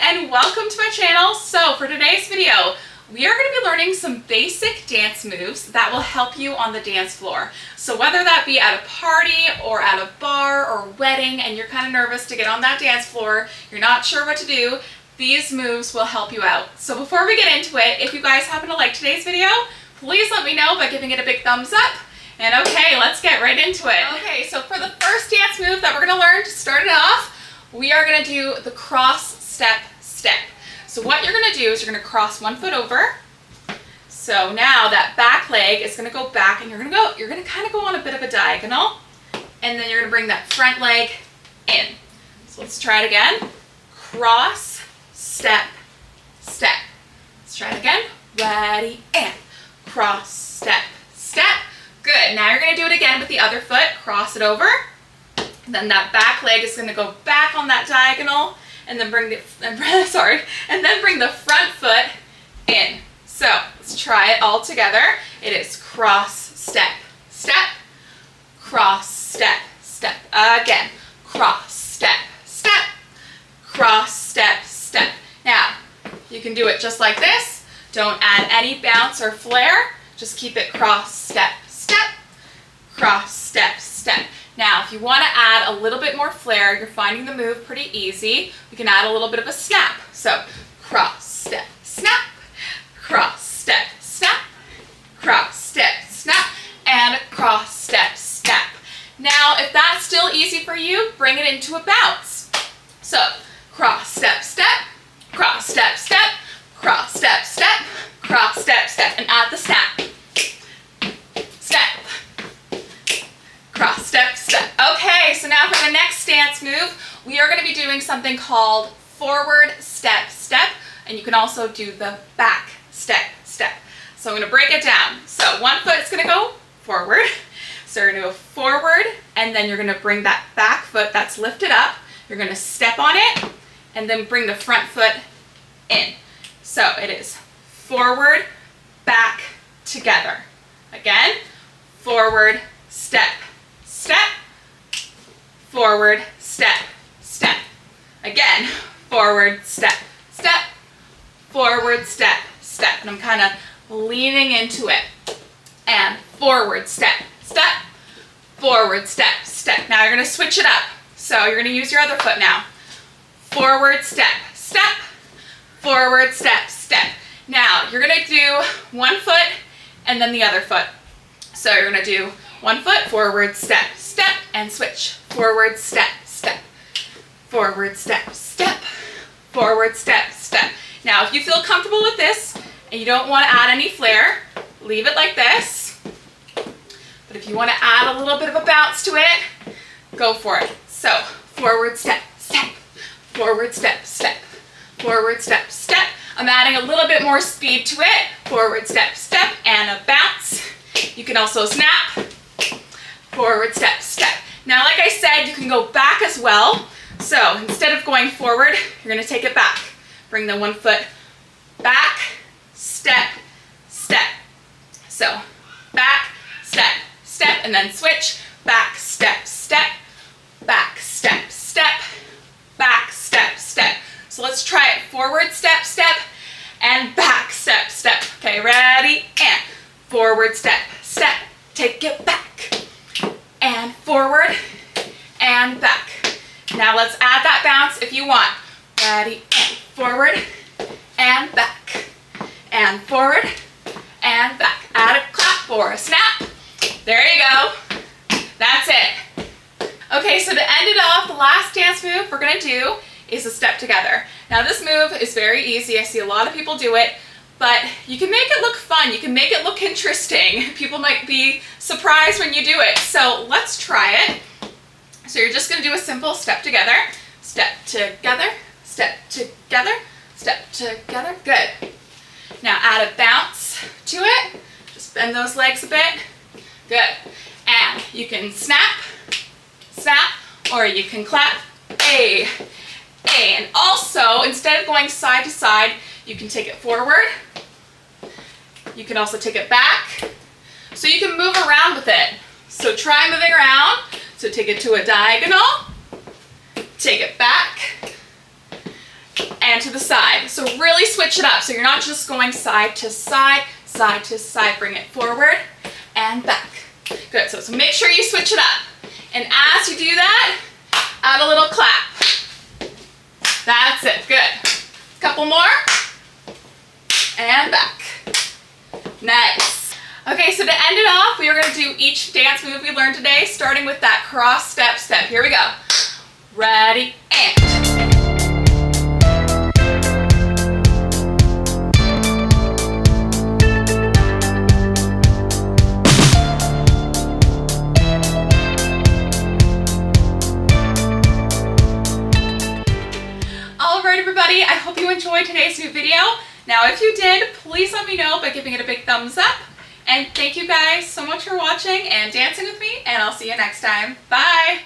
and welcome to my channel. So for today's video, we are going to be learning some basic dance moves that will help you on the dance floor. So whether that be at a party or at a bar or wedding and you're kind of nervous to get on that dance floor, you're not sure what to do, these moves will help you out. So before we get into it, if you guys happen to like today's video, please let me know by giving it a big thumbs up. And okay, let's get right into it. Okay, so for the first dance move that we're going to learn to start it off, we are going to do the cross step step. So what you're going to do is you're going to cross one foot over. So now that back leg is going to go back and you're going to kind of go on a bit of a diagonal, and then you're going to bring that front leg in. So let's try it again. Cross, step, step. Let's try it again. Ready, and cross, step, step. Good. Now you're going to do it again with the other foot. Cross it over. Then that back leg is going to go back on that diagonal, and then bring the front foot in. So let's try it all together. It is cross, step, step, cross, step, step. Again, cross, step, step, cross, step, step. Now you can do it just like this. Don't add any bounce or flair. Just keep it cross, step, step, cross, step, step. Now, if you want to add a little bit more flair, you're finding the move pretty easy, we can add a little bit of a snap. So, cross, step, snap, cross, step, snap, cross, step, snap, and cross, step, snap. Now, if that's still easy for you, bring it into a bounce. So, cross, step, step, cross, step, step, cross, step, step, cross, step, step, and add the snap. Step, cross, step, step. Okay, so now for the next dance move, we are going to be doing something called forward step, step, and you can also do the back step, step. So I'm going to break it down. So one foot is going to go forward. So you're going to go forward, and then you're going to bring that back foot that's lifted up. You're going to step on it, and then bring the front foot in. So it is forward, back, together. Again, forward, step, step, forward, step, step. Again, forward, step, step, forward, step, step. And I'm kind of leaning into it. And forward, step, step, forward, step, step. Now you're going to switch it up. So you're going to use your other foot now. Forward, step, step, forward, step, step. Now you're going to do one foot and then the other foot. So you're going to do one foot, forward, step, step, and switch. Forward, step, step. Forward, step, step. Forward, step, step. Now, if you feel comfortable with this and you don't want to add any flair, leave it like this. But if you want to add a little bit of a bounce to it, go for it. So, forward, step, step. Forward, step, step. Forward, step, step. I'm adding a little bit more speed to it. Forward, step, step, and a bounce. You can also snap. Forward, step, step. Now, like I said, you can go back as well. So instead of going forward, you're going to take it back. Bring the one foot back, step, step. So back, step, step, and then switch. Back, step, step, back, step, step, back, step, step. So let's try it. Forward, step, step, and back, step, step. Okay, ready? And forward, step, step. Take it back. And forward, and back. Now let's add that bounce if you want. Ready, and forward, and back. And forward, and back. Add a clap or a snap. There you go. That's it. Okay, so to end it off, the last dance move we're going to do is a step together. Now this move is very easy. I see a lot of people do it, but you can make it look fun. You can make it look interesting. People might be surprised when you do it. So let's try it. So you're just going to do a simple step together, step together, step together, step together. Good. Now add a bounce to it. Just bend those legs a bit. Good. And you can snap, snap, or you can clap. A. And also, instead of going side to side, you can take it forward. You can also take it back. So you can move around with it. So try moving around. So take it to a diagonal, take it back, and to the side. So really switch it up. So you're not just going side to side, side to side. Bring it forward and back. Good, so make sure you switch it up. And as you do that, add a little clap. That's it, good. Couple more. And back. Nice. Okay, so to end it off, we are going to do each dance move we learned today, starting with that cross step step. Here we go. Ready, and. Alright everybody, I hope you enjoyed today's new video. Now if you did, please let me know by giving it a big thumbs up. And thank you guys so much for watching and dancing with me, and I'll see you next time. Bye!